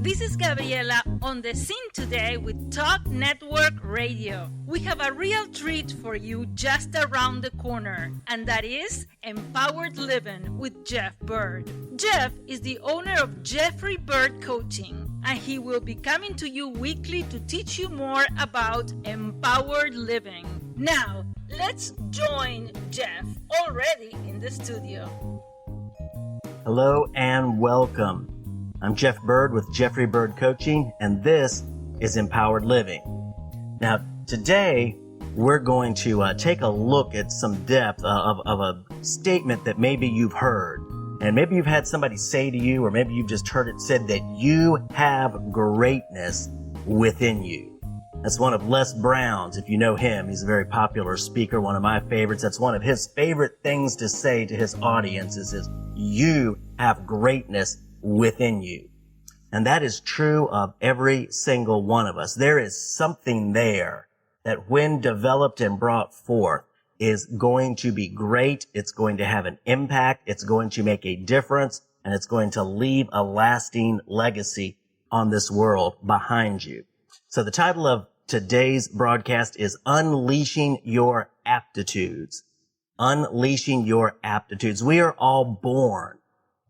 This is Gabriela on the scene today with Talk Network Radio. We have a real treat for you just around the corner, and that is Empowered Living with Jeff Byrd. Jeff is the owner of Jeffrey Byrd Coaching, and he will be coming to you weekly to teach you more about empowered living. Now, let's join Jeff already in the studio. Hello and welcome. I'm Jeff Byrd with Jeffrey Byrd Coaching, and this is Empowered Living. Now, today we're going to take a look at some depth of a statement that maybe you've heard, and maybe you've had somebody say to you, or maybe you've just heard it said that you have greatness within you. That's one of Les Brown's, if you know him. He's a very popular speaker, one of my favorites. That's one of his favorite things to say to his audience is you have greatness within you. And that is true of every single one of us. There is something there that when developed and brought forth is going to be great. It's going to have an impact. It's going to make a difference, and it's going to leave a lasting legacy on this world behind you. So the title of today's broadcast is Unleashing Your Aptitudes. Unleashing Your Aptitudes. We are all born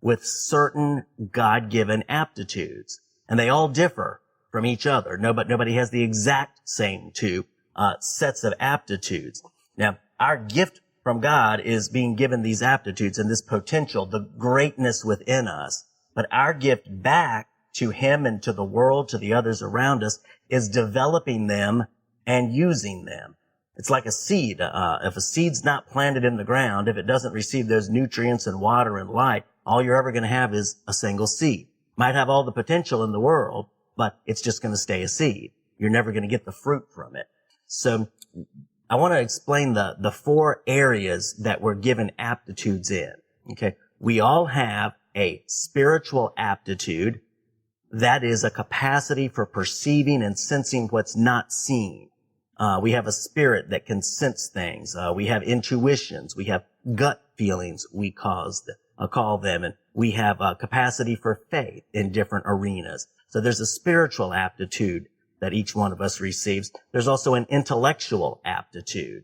with certain God-given aptitudes, and they all differ from each other. Nobody has the exact same two sets of aptitudes. Now, our gift from God is being given these aptitudes and this potential, the greatness within us. But our gift back to Him and to the world, to the others around us, is developing them and using them. It's like a seed. If a seed's not planted in the ground, if it doesn't receive those nutrients and water and light, all you're ever going to have is a single seed. Might have all the potential in the world, but it's just going to stay a seed. You're never going to get the fruit from it. So I want to explain the four areas that we're given aptitudes in. Okay. We all have a spiritual aptitude. That is a capacity for perceiving and sensing what's not seen. We have a spirit that can sense things. We have intuitions. We have gut feelings, we call them, and we have a capacity for faith in different arenas. So there's a spiritual aptitude that each one of us receives. There's also an intellectual aptitude,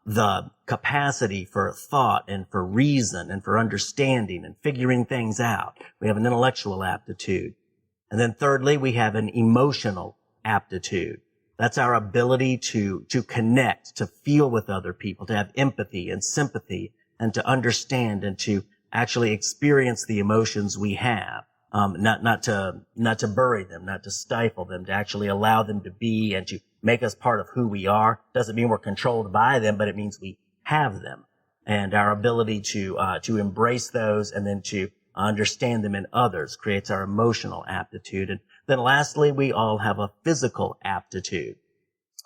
the capacity for thought and for reason and for understanding and figuring things out. We have an intellectual aptitude. And then thirdly, we have an emotional aptitude. That's our ability to connect, to feel with other people, to have empathy and sympathy, and to understand and to actually experience the emotions we have. Not to bury them, not to stifle them, to actually allow them to be and to make us part of who we are. Doesn't mean we're controlled by them, but it means we have them. And our ability to embrace those and then to understand them in others creates our emotional aptitude. And then lastly, we all have a physical aptitude.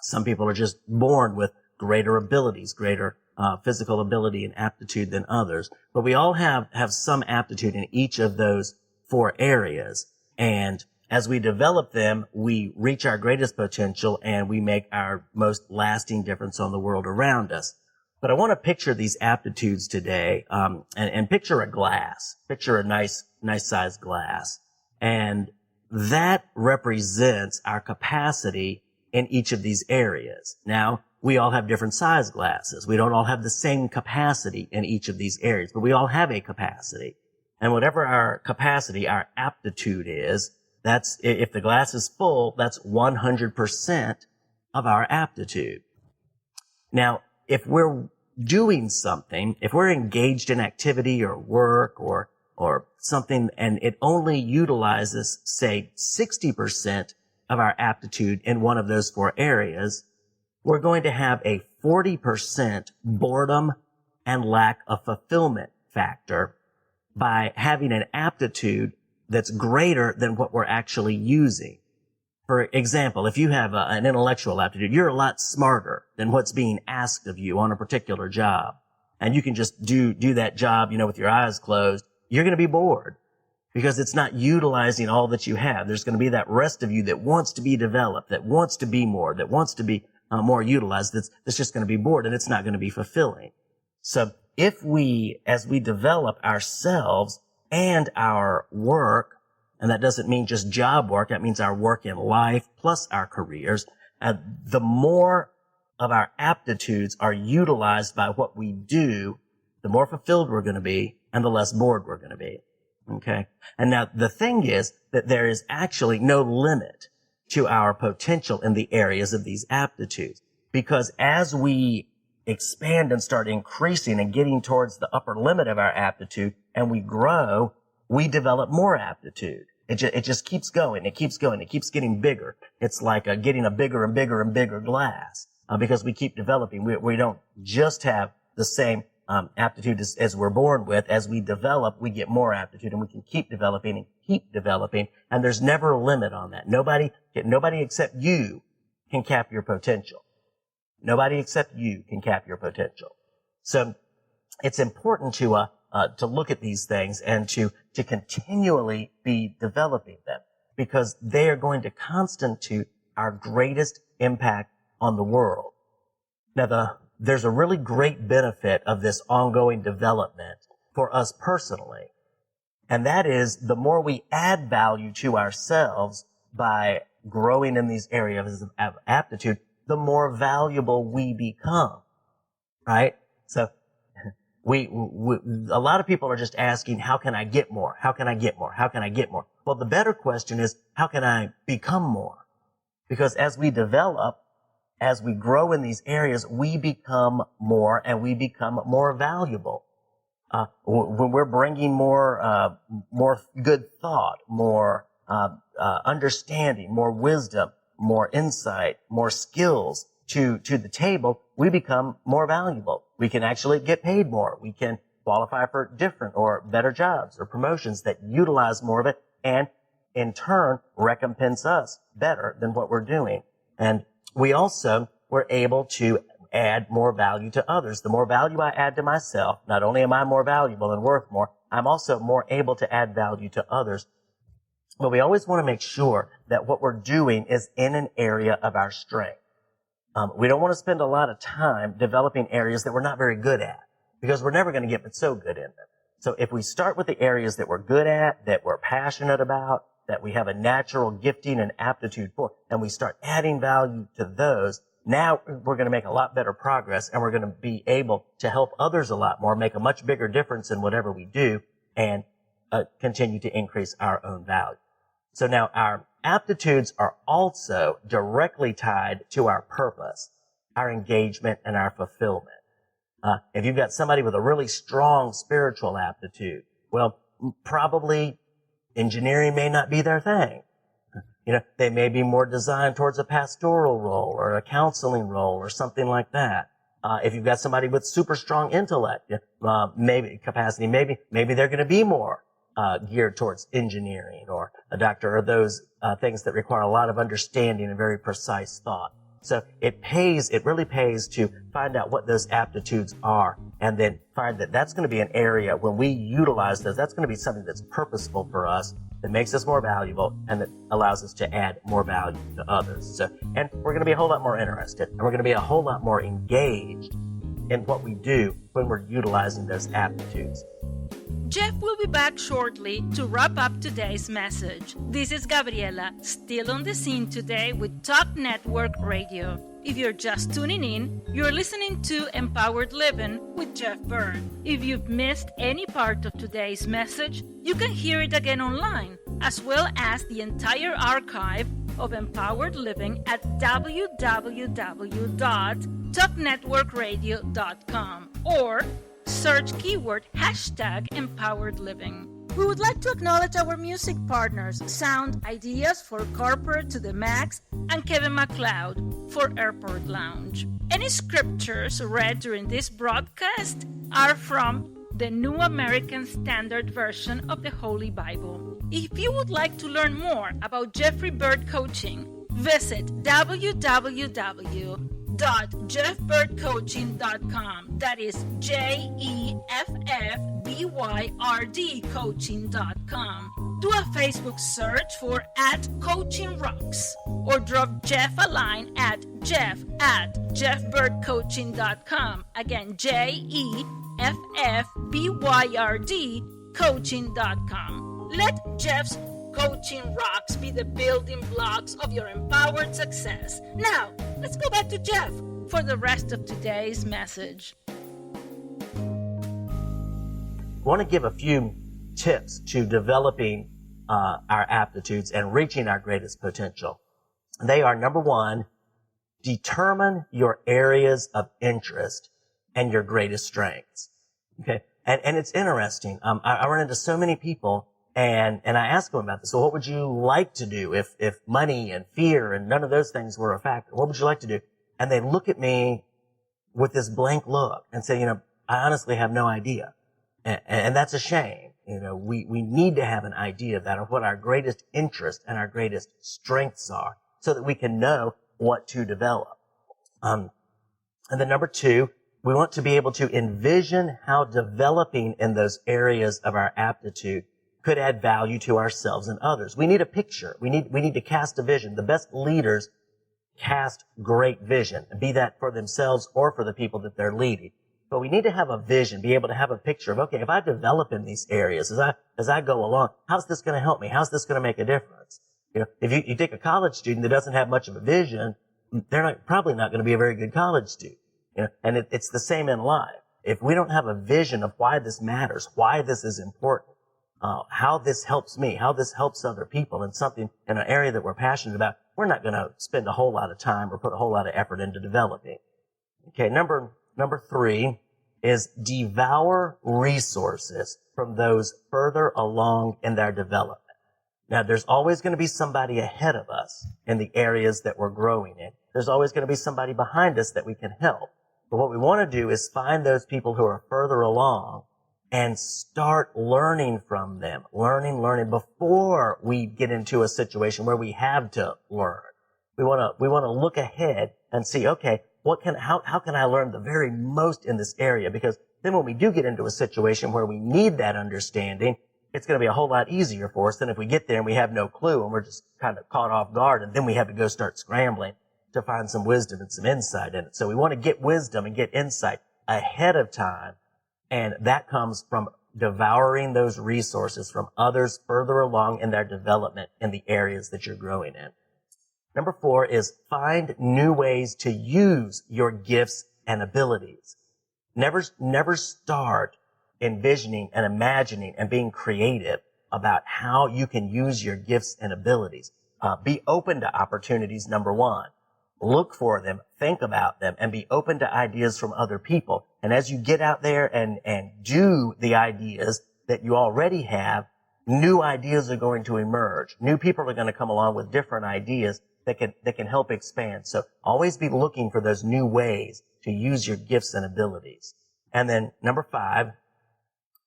Some people are just born with greater abilities, greater physical ability and aptitude than others. But we all have some aptitude in each of those four areas. And as we develop them, we reach our greatest potential and we make our most lasting difference on the world around us. But I want to picture these aptitudes today, and picture a glass. Picture a nice sized glass. And that represents our capacity in each of these areas. Now, we all have different size glasses. We don't all have the same capacity in each of these areas, but we all have a capacity. And whatever our capacity, our aptitude is, that's, if the glass is full, that's 100% of our aptitude. Now, if we're doing something, if we're engaged in activity or work or something, and it only utilizes, say, 60% of our aptitude in one of those four areas, we're going to have a 40% boredom and lack of fulfillment factor by having an aptitude that's greater than what we're actually using. For example, if you have an intellectual aptitude, you're a lot smarter than what's being asked of you on a particular job. And you can just do that job, with your eyes closed. You're going to be bored because it's not utilizing all that you have. There's going to be that rest of you that wants to be developed, that wants to be more, that wants to be more utilized. That's just going to be bored, and it's not going to be fulfilling. So if we, as we develop ourselves and our work, And that doesn't mean just job work. That means our work in life plus our careers. And the more of our aptitudes are utilized by what we do, the more fulfilled we're going to be and the less bored we're going to be. Okay. And now the thing is that there is actually no limit to our potential in the areas of these aptitudes, because as we expand and start increasing and getting towards the upper limit of our aptitude and we grow, we develop more aptitude. It just keeps going. It keeps going. It keeps getting bigger. It's like getting a bigger and bigger and bigger glass, because we keep developing. We don't just have the same aptitude as we're born with. As we develop, we get more aptitude, and we can keep developing and keep developing. And there's never a limit on that. Nobody except you can cap your potential. Nobody except you can cap your potential. So it's important to look at these things and to continually be developing them, because they are going to constitute our greatest impact on the world. Now, there's a really great benefit of this ongoing development for us personally, and that is the more we add value to ourselves by growing in these areas of aptitude, the more valuable we become, right? So we a lot of people are just asking, how can I get more? How can I get more? How can I get more? Well, the better question is, how can I become more? Because as we develop, as we grow in these areas, we become more and we become more valuable. When we're bringing more good thought, more understanding, more wisdom, more insight, more skills to the table, we become more valuable. We can actually get paid more. We can qualify for different or better jobs or promotions that utilize more of it and in turn recompense us better than what we're doing. And we also were able to add more value to others. The more value I add to myself, not only am I more valuable and worth more, I'm also more able to add value to others. But we always want to make sure that what we're doing is in an area of our strength. We don't want to spend a lot of time developing areas that we're not very good at, because we're never going to get so good in them. So if we start with the areas that we're good at, that we're passionate about, that we have a natural gifting and aptitude for, and we start adding value to those, now we're going to make a lot better progress, and we're going to be able to help others a lot more, make a much bigger difference in whatever we do, and continue to increase our own value. So now our aptitudes are also directly tied to our purpose, our engagement, and our fulfillment. If you've got somebody with a really strong spiritual aptitude, well, probably engineering may not be their thing. You know, they may be more designed towards a pastoral role or a counseling role or something like that. If you've got somebody with super strong intellect, maybe they're going to be more geared towards engineering or a doctor or those things that require a lot of understanding and very precise thought. So it really pays to find out what those aptitudes are and then find that that's going to be an area when we utilize those, that's going to be something that's purposeful for us, that makes us more valuable and that allows us to add more value to others. So, and we're going to be a whole lot more interested and we're going to be a whole lot more engaged in what we do when we're utilizing those aptitudes. Jeff will be back shortly to wrap up today's message. This is Gabriela, still on the scene today with Talk Network Radio. If you're just tuning in, you're listening to Empowered Living with Jeff Byrd. If you've missed any part of today's message, you can hear it again online, as well as the entire archive of Empowered Living at www.talknetworkradio.com or search keyword #Empowered Living. We would like to acknowledge our music partners, Sound Ideas for Corporate to the Max and Kevin MacLeod for Airport Lounge. Any scriptures read during this broadcast are from the New American Standard Version of the Holy Bible. If you would like to learn more about Jeffrey Byrd Coaching, visit www.jeffbyrdcoaching.com. That is JEFFBYRD coaching.com. Do a Facebook search for @CoachingRocks or drop Jeff a line at jeff@jeffbyrdcoaching.com. Again, JEFFBYRD coaching.com. Let Jeff's coaching rocks be the building blocks of your empowered success. Now, let's go back to Jeff for the rest of today's message. I want to give a few tips to developing our aptitudes and reaching our greatest potential. They are, number one, determine your areas of interest and your greatest strengths. Okay. And it's interesting. I run into so many people and I ask them about this. So what would you like to do if money and fear and none of those things were a factor? What would you like to do? And they look at me with this blank look and say, I honestly have no idea. And that's a shame. We need to have an idea of that, of what our greatest interest and our greatest strengths are so that we can know what to develop. And then number two, we want to be able to envision how developing in those areas of our aptitude could add value to ourselves and others. We need a picture. We need to cast a vision. The best leaders cast great vision, be that for themselves or for the people that they're leading. But we need to have a vision, be able to have a picture of, okay, if I develop in these areas, as I go along, how's this going to help me? How's this going to make a difference? If you take a college student that doesn't have much of a vision, they're probably not going to be a very good college student. And it's the same in life. If we don't have a vision of why this matters, why this is important, how this helps me, how this helps other people in something, in an area that we're passionate about, we're not going to spend a whole lot of time or put a whole lot of effort into developing. Okay, number three is devour resources from those further along in their development. Now, there's always going to be somebody ahead of us in the areas that we're growing in. There's always going to be somebody behind us that we can help. But what we want to do is find those people who are further along and start learning from them, learning before we get into a situation where we have to learn. We want to look ahead and see, okay, how can I learn the very most in this area? Because then when we do get into a situation where we need that understanding, it's going to be a whole lot easier for us than if we get there and we have no clue and we're just kind of caught off guard and then we have to go start scrambling to find some wisdom and some insight in it. So we want to get wisdom and get insight ahead of time, and that comes from devouring those resources from others further along in their development in the areas that you're growing in. Number four is find new ways to use your gifts and abilities. Never start envisioning and imagining and being creative about how you can use your gifts and abilities. Be open to opportunities, number one. Look for them, think about them, and be open to ideas from other people. And as you get out there and do the ideas that you already have, new ideas are going to emerge. New people are going to come along with different ideas that can help expand. So always be looking for those new ways to use your gifts and abilities. And then number five,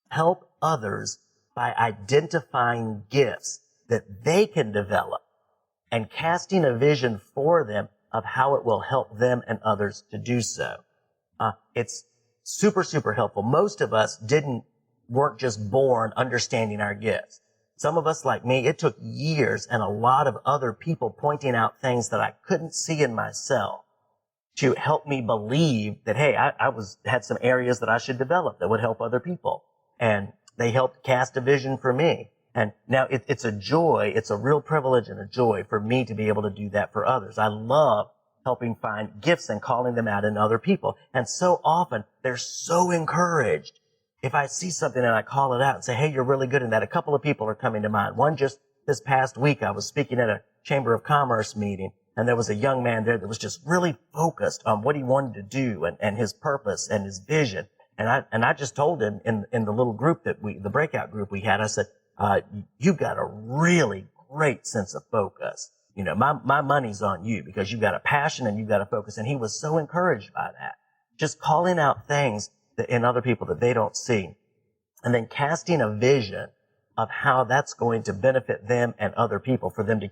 help others by identifying gifts that they can develop and casting a vision for them of how it will help them and others to do so. It's super, super helpful. Most of us weren't just born understanding our gifts. Some of us, like me, it took years and a lot of other people pointing out things that I couldn't see in myself to help me believe that, hey, I had some areas that I should develop that would help other people. And they helped cast a vision for me. And now it's a joy, it's a real privilege and a joy for me to be able to do that for others. I love helping find gifts and calling them out in other people. And so often, they're so encouraged. If I see something and I call it out and say, hey, you're really good in that, a couple of people are coming to mind. One just this past week, I was speaking at a Chamber of Commerce meeting, and there was a young man there that was just really focused on what he wanted to do and his purpose and his vision. And I just told him in the little group the breakout group we had, I said, you've got a really great sense of focus. My money's on you because you've got a passion and you've got a focus. And he was so encouraged by that. Just calling out things in other people that they don't see. And then casting a vision of how that's going to benefit them and other people for them to